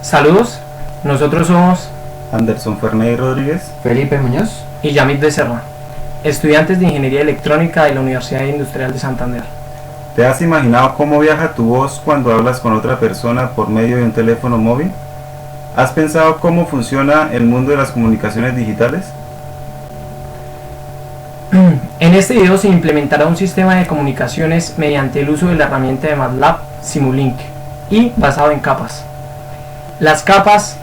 Saludos, nosotros somos Anderson Fernández Rodríguez, Felipe Muñoz y Yamit Becerra, estudiantes de Ingeniería Electrónica de la Universidad Industrial de Santander. ¿Te has imaginado cómo viaja tu voz cuando hablas con otra persona por medio de un teléfono móvil? ¿Has pensado cómo funciona el mundo de las comunicaciones digitales? En este video se implementará un sistema de comunicaciones mediante el uso de la herramienta de MATLAB Simulink y basado en capas. Las capas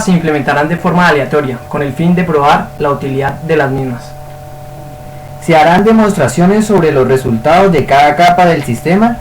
se implementarán de forma aleatoria con el fin de probar la utilidad de las mismas. Se harán demostraciones sobre los resultados de cada capa del sistema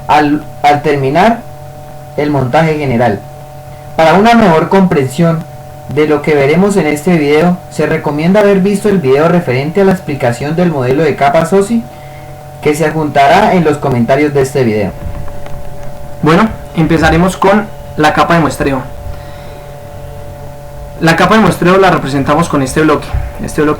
al terminar el montaje general. Para una mejor comprensión de lo que veremos en este video, se recomienda haber visto el video referente a la explicación del modelo de capas OSI, que se adjuntará en los comentarios de este video. Bueno, empezaremos con la capa de muestreo. La capa de muestreo la representamos con este bloque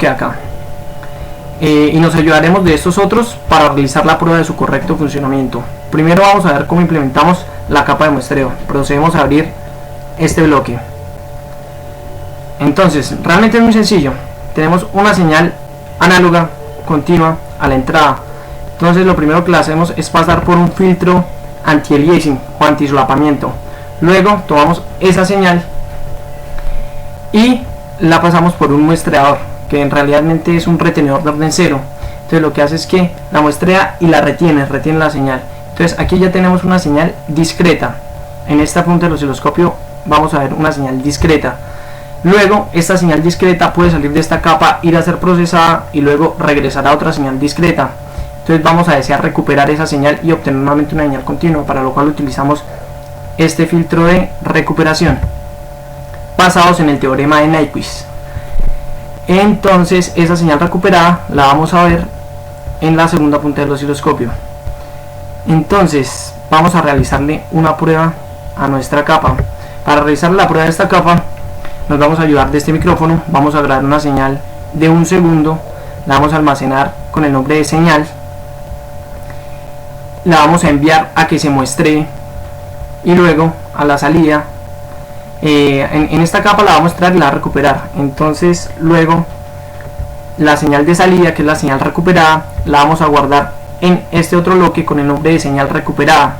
de acá. Y nos ayudaremos de estos otros para realizar la prueba de su correcto funcionamiento. Primero vamos a ver cómo implementamos la capa de muestreo. Procedemos a abrir este bloque. Entonces, realmente es muy sencillo. Tenemos una señal análoga continua a la entrada. Entonces lo primero que le hacemos es pasar por un filtro anti-aliasing o anti-solapamiento. Luego tomamos esa señal y la pasamos por un muestreador, que en realidad es un retenedor de orden cero. Entonces lo que hace es que la muestrea y la retiene la señal. Entonces aquí ya tenemos una señal discreta. En esta punta del osciloscopio vamos a ver una señal discreta. Luego esta señal discreta puede salir de esta capa, ir a ser procesada y luego regresar a otra señal discreta. Entonces vamos a desear recuperar esa señal y obtener nuevamente una señal continua, para lo cual utilizamos este filtro de recuperación basados en el teorema de Nyquist. Entonces esa señal recuperada la vamos a ver en la segunda punta del osciloscopio. Entonces vamos a realizarle una prueba a nuestra capa. Para realizar la prueba de esta capa nos vamos a ayudar de este micrófono. Vamos a grabar una señal de 1 segundo, la vamos a almacenar con el nombre de señal, la vamos a enviar a que se muestre y luego a la salida en esta capa la va a mostrar y la va a recuperar. Entonces luego la señal de salida, que es la señal recuperada, la vamos a guardar en este otro bloque con el nombre de señal recuperada.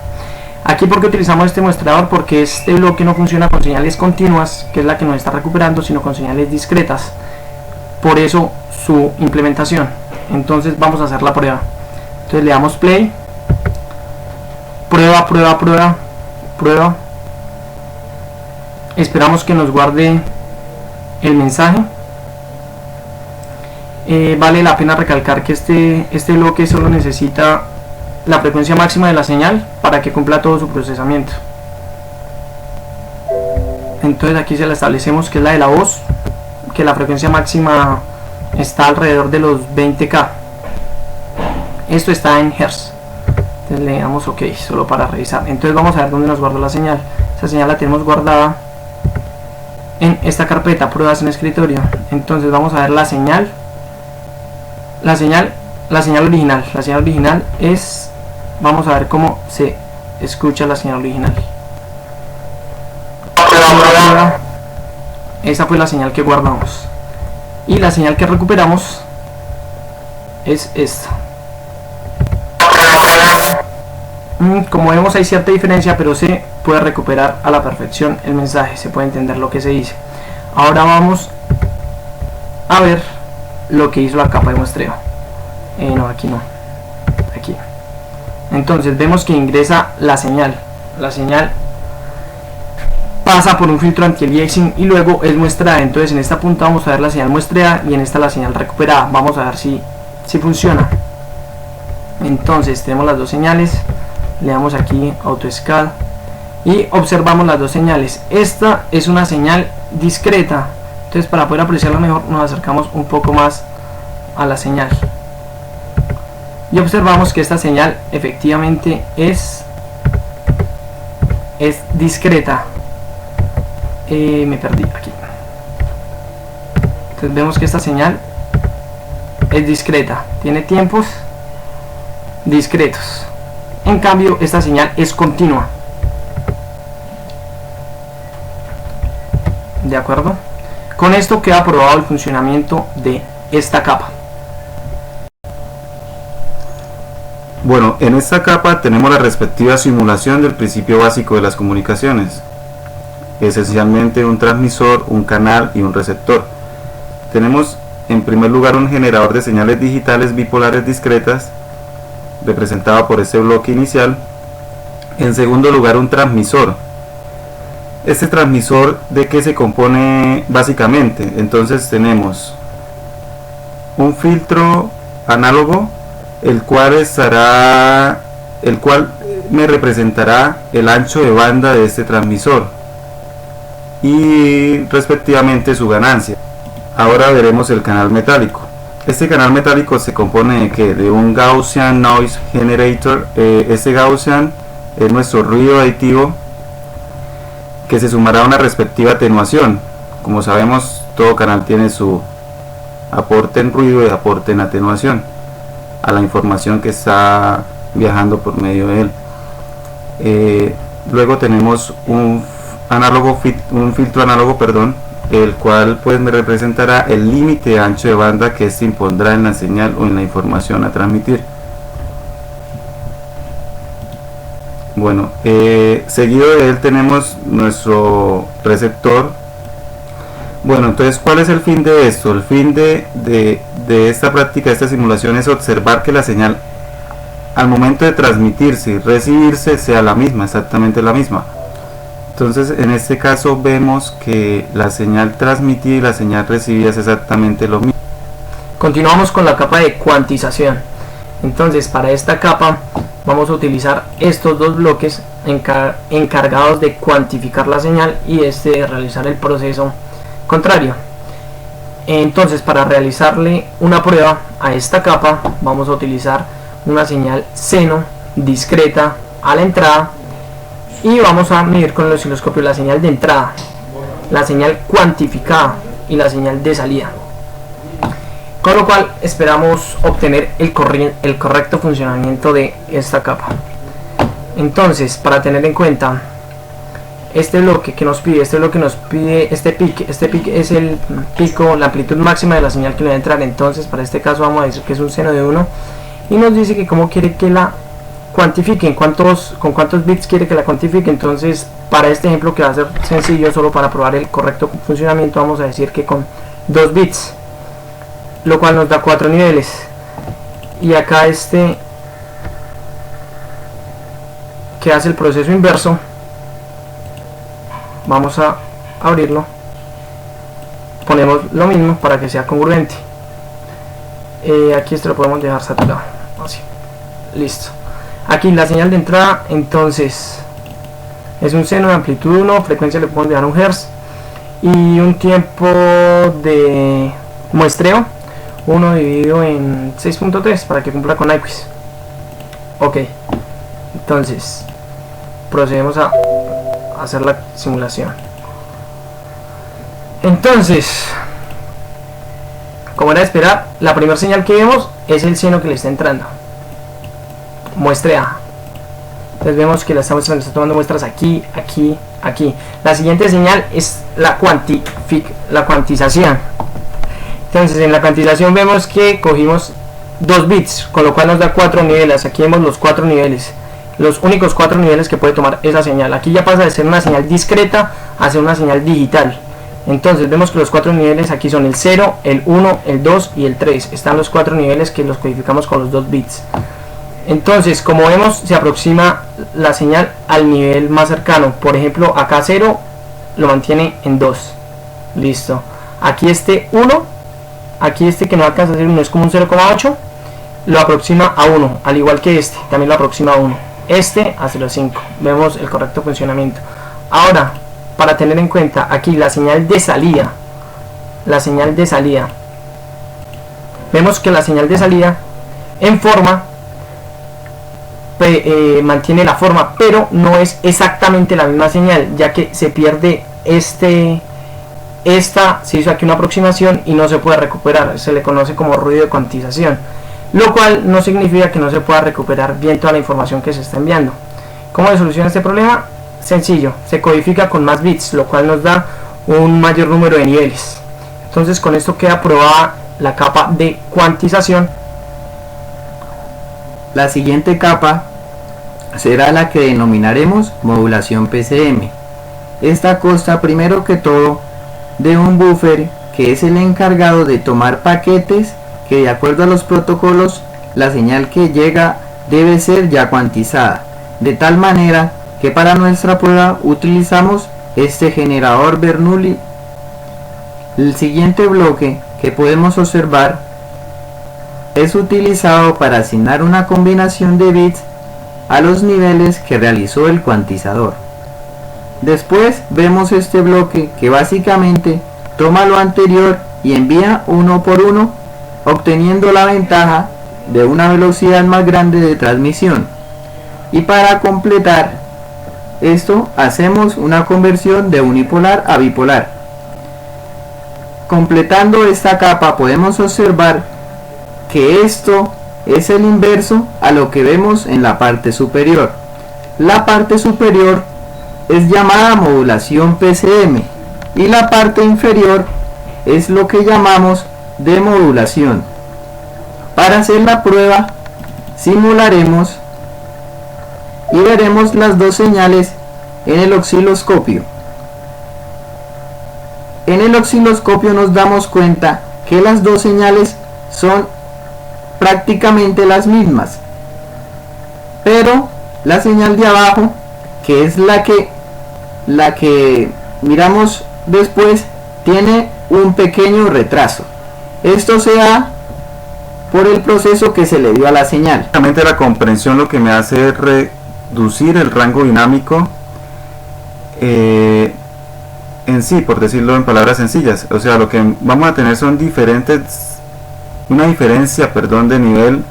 Aquí, ¿por qué utilizamos este muestrador? Porque este bloque no funciona con señales continuas, que es la que nos está recuperando, sino con señales discretas. Por eso su implementación. Entonces vamos a hacer la prueba. Entonces le damos play. Prueba. Esperamos que nos guarde el mensaje. Vale la pena recalcar que este bloque solo necesita la frecuencia máxima de la señal para que cumpla todo su procesamiento. Entonces aquí se la establecemos, que es la de la voz, que la frecuencia máxima está alrededor de los 20K. Esto está en Hz. Entonces le damos OK solo para revisar. Entonces vamos a ver dónde nos guardó la señal. Esa señal la tenemos guardada en esta carpeta, pruebas en escritorio. Entonces vamos a ver la señal original. La señal original es, vamos a ver cómo se escucha la señal original. Esta fue la señal que guardamos y la señal que recuperamos es esta. Como vemos hay cierta diferencia, pero se puede recuperar a la perfección el mensaje, se puede entender lo que se dice. Ahora vamos a ver lo que hizo la capa de muestreo. No, aquí no, aquí. Entonces vemos que ingresa la señal pasa por un filtro anti-aliasing y luego es muestrada. Entonces en esta punta vamos a ver la señal muestreada y en esta la señal recuperada. Vamos a ver si funciona. Entonces tenemos las dos señales, le damos aquí AutoSCAD y observamos las dos señales. Esta es una señal discreta, entonces para poder apreciarla mejor nos acercamos un poco más a la señal y observamos que esta señal efectivamente es discreta. Me perdí aquí. Entonces vemos que esta señal es discreta, tiene tiempos discretos. En cambio esta señal es continua. ¿de acuerdo? Con esto queda probado el funcionamiento de esta capa. Bueno, en esta capa tenemos la respectiva simulación del principio básico de las comunicaciones. Esencialmente un transmisor, un canal y un receptor. Tenemos en primer lugar un generador de señales digitales bipolares discretas, representado por este bloque inicial. En segundo lugar, un transmisor. Este transmisor, ¿de qué se compone básicamente? Entonces tenemos un filtro análogo, el cual me representará el ancho de banda de este transmisor y respectivamente su ganancia. Ahora veremos el canal metálico. Este canal metálico se compone de ¿qué? De un Gaussian Noise Generator. Este Gaussian es nuestro ruido aditivo, que se sumará a una respectiva atenuación. Como sabemos, todo canal tiene su aporte en ruido y aporte en atenuación a la información que está viajando por medio de él. Luego tenemos un filtro análogo, el cual pues me representará el límite de ancho de banda que se impondrá en la señal o en la información a transmitir. Bueno, seguido de él tenemos nuestro receptor. Bueno, entonces, ¿cuál es el fin de esto? El fin de esta práctica, de esta simulación, es observar que la señal al momento de transmitirse y recibirse sea la misma, exactamente la misma. Entonces, en este caso vemos que la señal transmitida y la señal recibida es exactamente lo mismo. Continuamos con la capa de cuantización. Entonces, para esta capa vamos a utilizar estos dos bloques encargados de cuantificar la señal y de realizar el proceso contrario. Entonces, para realizarle una prueba a esta capa vamos a utilizar una señal seno discreta a la entrada y vamos a medir con el osciloscopio la señal de entrada, la señal cuantificada y la señal de salida, con lo cual esperamos obtener el correcto funcionamiento de esta capa. Entonces, para tener en cuenta este bloque que nos pide, este pic es el pico, la amplitud máxima de la señal que le va a entrar. Entonces, para este caso vamos a decir que es un seno de 1 y nos dice que cómo quiere que la cuantifique, con cuántos bits quiere que la cuantifique. Entonces, para este ejemplo, que va a ser sencillo, solo para probar el correcto funcionamiento, vamos a decir que con 2 bits, lo cual nos da 4 niveles. Y acá que hace el proceso inverso, vamos a abrirlo, ponemos lo mismo para que sea congruente. Aquí esto lo podemos dejar saturado, así, listo. Aquí la señal de entrada, entonces es un seno de amplitud 1, frecuencia le podemos dejar 1 Hz y un tiempo de muestreo 1 dividido en 6.3 para que cumpla con IQUIS. Ok, entonces procedemos a hacer la simulación. Entonces, como era de esperar, la primera señal que vemos es el seno que le está entrando, muestrea. Entonces vemos que la está tomando muestras aquí, aquí, aquí. La siguiente señal es la cuantización. Entonces, en la cuantización vemos que cogimos 2 bits, con lo cual nos da 4 niveles. Aquí vemos los 4 niveles, los únicos 4 niveles que puede tomar esa señal. Aquí ya pasa de ser una señal discreta a ser una señal digital. Entonces vemos que los 4 niveles aquí son el 0, el 1, el 2 y el 3. Están los 4 niveles que los codificamos con los 2 bits. Entonces, como vemos, se aproxima la señal al nivel más cercano. Por ejemplo, acá 0 lo mantiene en 2. Listo. Aquí este 1, aquí este que no alcanza a ser 1, es como un 0,8, lo aproxima a 1, al igual que este, también lo aproxima a 1. Este a 0,5. Vemos el correcto funcionamiento. Ahora, para tener en cuenta aquí la señal de salida, vemos que la señal de salida en forma mantiene la forma, pero no es exactamente la misma señal, ya que se pierde se hizo aquí una aproximación y no se puede recuperar. Se le conoce como ruido de cuantización, lo cual no significa que no se pueda recuperar bien toda la información que se está enviando. ¿Cómo se soluciona este problema? Sencillo, se codifica con más bits, lo cual nos da un mayor número de niveles. Entonces con esto queda aprobada la capa de cuantización. La siguiente capa será la que denominaremos modulación PCM. Esta consta primero que todo de un buffer que es el encargado de tomar paquetes que, de acuerdo a los protocolos, la señal que llega debe ser ya cuantizada, de tal manera que para nuestra prueba utilizamos este generador Bernoulli. El siguiente bloque que podemos observar es utilizado para asignar una combinación de bits a los niveles que realizó el cuantizador. Después vemos este bloque que básicamente toma lo anterior y envía uno por uno, obteniendo la ventaja de una velocidad más grande de transmisión. Y para completar esto hacemos una conversión de unipolar a bipolar. Completando esta capa podemos observar que esto es el inverso a lo que vemos en la parte superior. La parte superior es llamada modulación PCM y la parte inferior es lo que llamamos demodulación. Para hacer la prueba simularemos y veremos las dos señales en el osciloscopio. En el osciloscopio nos damos cuenta que las dos señales son prácticamente las mismas, pero la señal de abajo, que es la que miramos después, tiene un pequeño retraso. Esto se da por el proceso que se le dio a la señal. La comprensión lo que me hace es reducir el rango dinámico en sí, por decirlo en palabras sencillas. O sea, lo que vamos a tener son una diferencia de nivel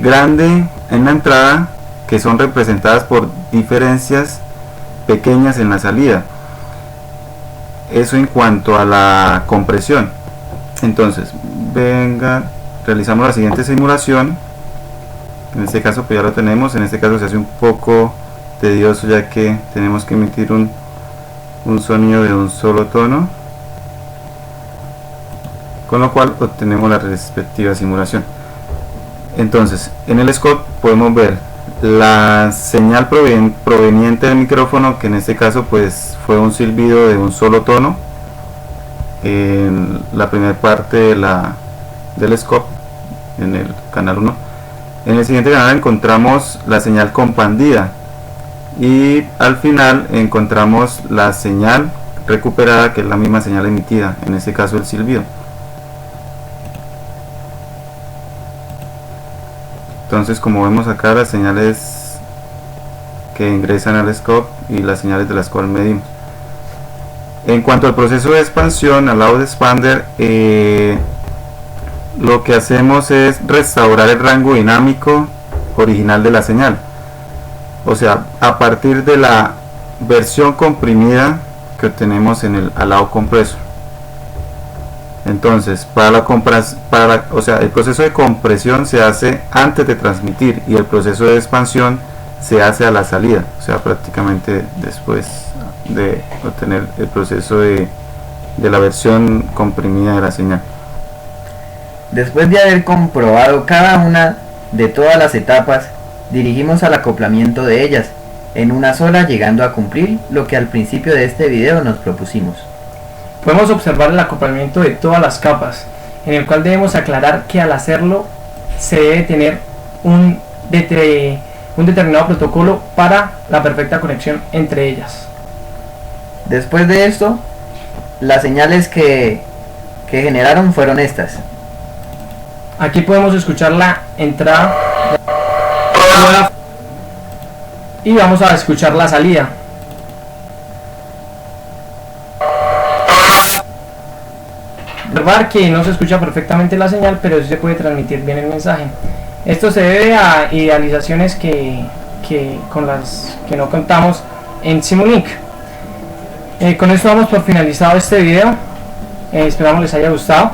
grande en la entrada, que son representadas por diferencias pequeñas en la salida. Eso en cuanto a la compresión. Entonces, realizamos la siguiente simulación. En este caso pues ya lo tenemos. En este caso se hace un poco tedioso, ya que tenemos que emitir un sonido de un solo tono, con lo cual obtenemos la respectiva simulación. Entonces, en el scope podemos ver la señal proveniente del micrófono, que en este caso pues fue un silbido de un solo tono en la primera parte del scope, en el canal 1. En el siguiente canal encontramos la señal compandida y al final encontramos la señal recuperada, que es la misma señal emitida, en este caso el silbido. Entonces, como vemos acá, las señales que ingresan al scope y las señales de las cuales medimos. En cuanto al proceso de expansión, al loud expander, lo que hacemos es restaurar el rango dinámico original de la señal. O sea, a partir de la versión comprimida que obtenemos en el allow compresor. Entonces, el proceso de compresión se hace antes de transmitir y el proceso de expansión se hace a la salida, o sea, prácticamente después de obtener el proceso de la versión comprimida de la señal. Después de haber comprobado cada una de todas las etapas, dirigimos al acoplamiento de ellas en una sola, llegando a cumplir lo que al principio de este video nos propusimos. Podemos observar el acoplamiento de todas las capas, en el cual debemos aclarar que al hacerlo se debe tener un determinado protocolo para la perfecta conexión entre ellas. Después de esto, las señales que generaron fueron estas. Aquí podemos escuchar la entrada y vamos a escuchar la salida. Observar que no se escucha perfectamente la señal, pero sí se puede transmitir bien el mensaje. Esto se debe a idealizaciones con las que no contamos en Simulink. Con esto damos por finalizado este video. Esperamos les haya gustado.